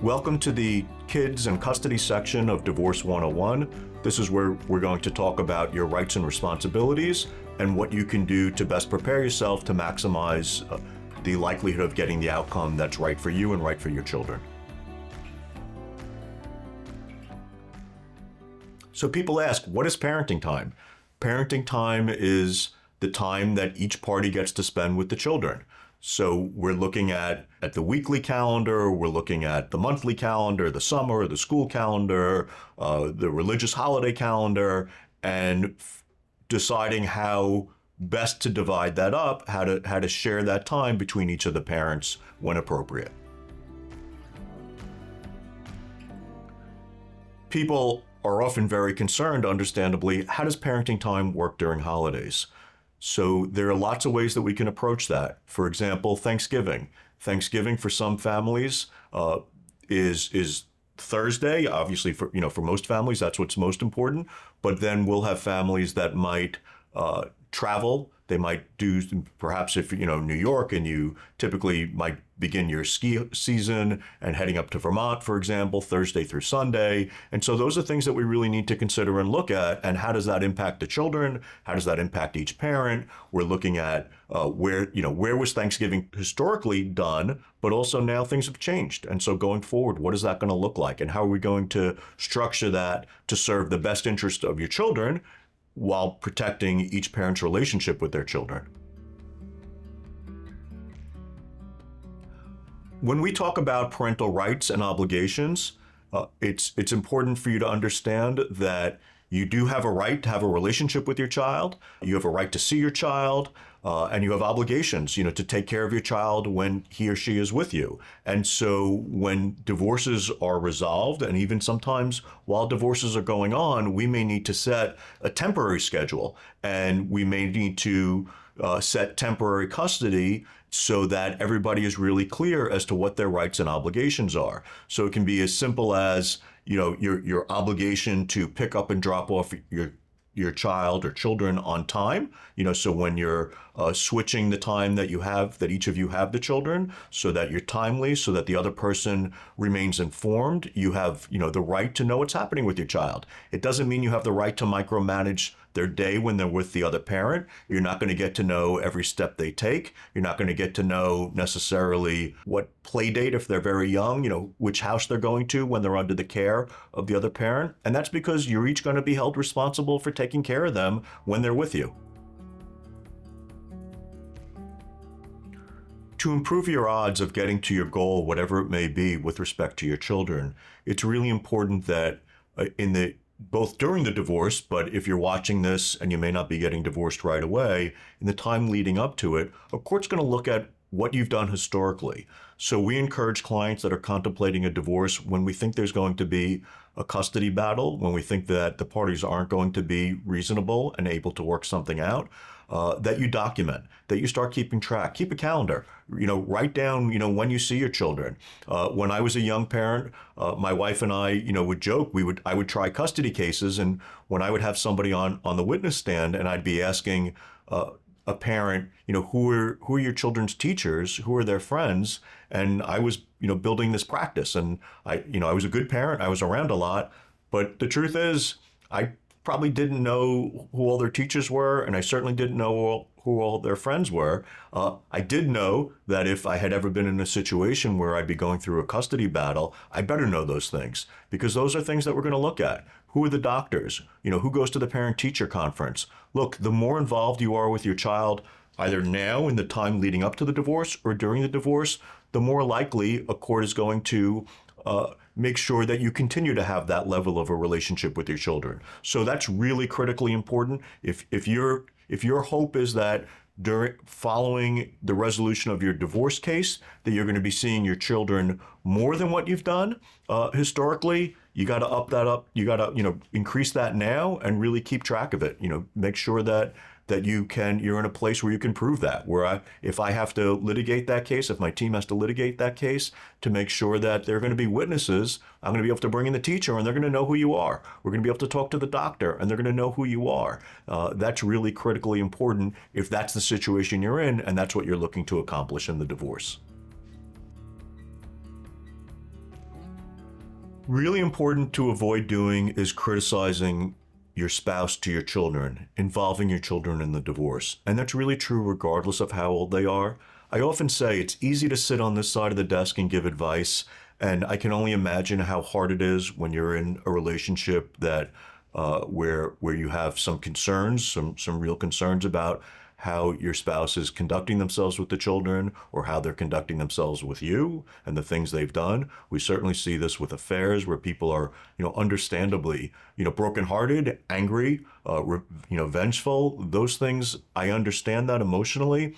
Welcome to the Kids and Custody section of Divorce 101. This is where we're going to talk about your rights and responsibilities and what you can do to best prepare yourself to maximize the likelihood of getting the outcome that's right for you and right for your children. So people ask, what is parenting time? Parenting time is the time that each party gets to spend with the children. So we're looking at the weekly calendar, we're looking at the monthly calendar, the summer, the school calendar, the religious holiday calendar, and deciding how best to divide that up, how to share that time between each of the parents when appropriate. People are often very concerned, understandably, how does parenting time work during holidays? So there are lots of ways that we can approach that. For example, Thanksgiving. Thanksgiving for some families is Thursday. Obviously, for most families, that's what's most important. But then we'll have families that might travel. They might do, perhaps if New York, and you typically might begin your ski season and heading up to Vermont, for example, Thursday through Sunday. And so those are things that we really need to consider and look at. And how does that impact the children? How does that impact each parent? We're looking at where was Thanksgiving historically done, but also now things have changed. And so going forward, what is that going to look like? And how are we going to structure that to serve the best interest of your children while protecting each parent's relationship with their children? When we talk about parental rights and obligations, it's important for you to understand that you do have a right to have a relationship with your child. You have a right to see your child, and you have obligations, to take care of your child when he or she is with you. And so when divorces are resolved, and even sometimes while divorces are going on, we may need to set a temporary schedule, and we may need to set temporary custody so that everybody is really clear as to what their rights and obligations are. So it can be as simple as, your obligation to pick up and drop off your child or children on time, so when you're switching the time that each of you have the children, so that you're timely, so that the other person remains informed, you have, the right to know what's happening with your child. It doesn't mean you have the right to micromanage their day when they're with the other parent. You're not going to get to know every step they take. You're not going to get to know necessarily what play date, if they're very young, which house they're going to when they're under the care of the other parent. And that's because you're each going to be held responsible for taking care of them when they're with you. To improve your odds of getting to your goal, whatever it may be with respect to your children, it's really important that both during the divorce, but if you're watching this and you may not be getting divorced right away, in the time leading up to it, a court's going to look at what you've done historically. So we encourage clients that are contemplating a divorce, when we think there's going to be a custody battle, when we think that the parties aren't going to be reasonable and able to work something out, that you document, that you start keeping track, keep a calendar, write down, when you see your children. When I was a young parent, my wife and I, would joke, I would try custody cases. And when I would have somebody on the witness stand and I'd be asking a parent, who are your children's teachers? Who are their friends? And I was, building this practice, and I was a good parent. I was around a lot, but the truth is, I probably didn't know who all their teachers were, and I certainly didn't know who all their friends were. I did know that if I had ever been in a situation where I'd be going through a custody battle, I better know those things, because those are things that we're going to look at. Who are the doctors? Who goes to the parent-teacher conference? Look, the more involved you are with your child, either now in the time leading up to the divorce or during the divorce, the more likely a court is going to make sure that you continue to have that level of a relationship with your children. So that's really critically important. If your hope is that following the resolution of your divorce case, that you're going to be seeing your children more than what you've done historically, you got to up that up. You got to increase that now and really keep track of it. Make sure that you're in a place where you can prove that, where if I have to litigate that case, if my team has to litigate that case, to make sure that there are going to be witnesses, I'm going to be able to bring in the teacher and they're going to know who you are. We're going to be able to talk to the doctor and they're going to know who you are. That's really critically important if that's the situation you're in and that's what you're looking to accomplish in the divorce. Really important to avoid doing is criticizing your spouse to your children, involving your children in the divorce. And that's really true regardless of how old they are. I often say it's easy to sit on this side of the desk and give advice, and I can only imagine how hard it is when you're in a relationship that where you have some concerns, some real concerns about how your spouse is conducting themselves with the children or how they're conducting themselves with you and the things they've done. We certainly see this with affairs where people are, understandably, brokenhearted, angry, vengeful. Those things, I understand that emotionally.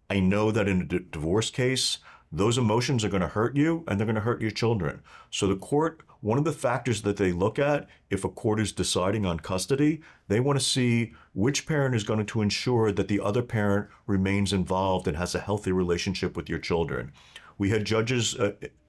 I know that in a divorce case, those emotions are going to hurt you and they're going to hurt your children. So the court, one of the factors that they look at if a court is deciding on custody, they want to see which parent is going to ensure that the other parent remains involved and has a healthy relationship with your children. We had judges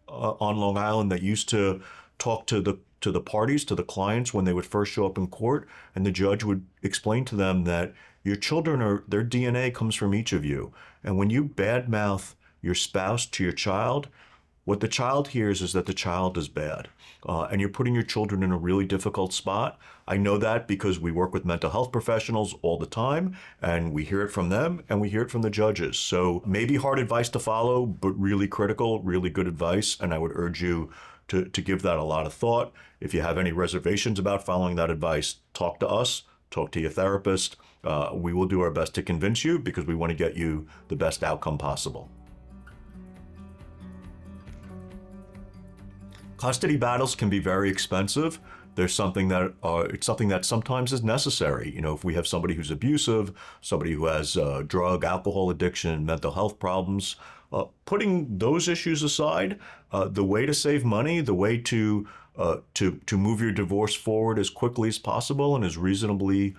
on Long Island that used to talk to the parties, to the clients when they would first show up in court, and the judge would explain to them that your children their DNA comes from each of you. And when you badmouth your spouse to your child, what the child hears is that the child is bad. And you're putting your children in a really difficult spot. I know that because we work with mental health professionals all the time, and we hear it from them and we hear it from the judges. So maybe hard advice to follow, but really critical, really good advice. And I would urge you to give that a lot of thought. If you have any reservations about following that advice, talk to us, talk to your therapist. We will do our best to convince you because we want to get you the best outcome possible. Custody battles can be very expensive. There's something that it's something that sometimes is necessary. If we have somebody who's abusive, somebody who has drug, alcohol addiction, mental health problems, putting those issues aside, the way to save money, the way to move your divorce forward as quickly as possible and as reasonably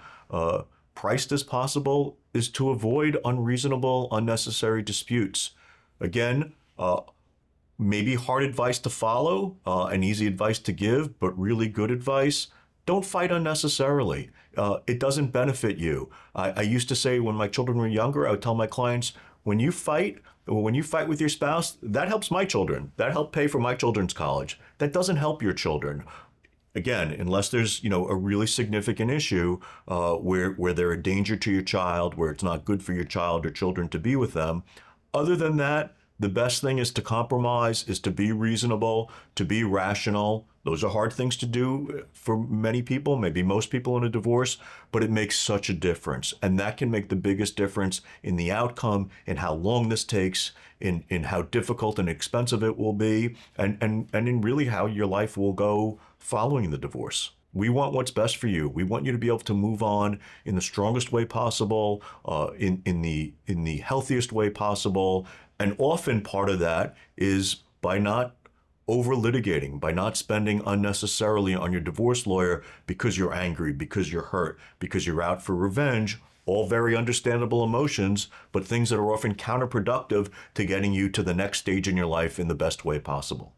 priced as possible is to avoid unreasonable, unnecessary disputes. Again, maybe hard advice to follow and easy advice to give, but really good advice. Don't fight unnecessarily. It doesn't benefit you. I used to say when my children were younger, I would tell my clients, when you fight with your spouse, that helps my children. That helped pay for my children's college. That doesn't help your children. Again, unless there's a really significant issue where they're a danger to your child, where it's not good for your child or children to be with them. Other than that, the best thing is to compromise, is to be reasonable, to be rational. Those are hard things to do for many people, maybe most people in a divorce, but it makes such a difference. And that can make the biggest difference in the outcome, in how long this takes, in how difficult and expensive it will be, and in really how your life will go following the divorce. We want what's best for you. We want you to be able to move on in the strongest way possible, in the healthiest way possible. And often part of that is by not over litigating, by not spending unnecessarily on your divorce lawyer because you're angry, because you're hurt, because you're out for revenge. All very understandable emotions, but things that are often counterproductive to getting you to the next stage in your life in the best way possible.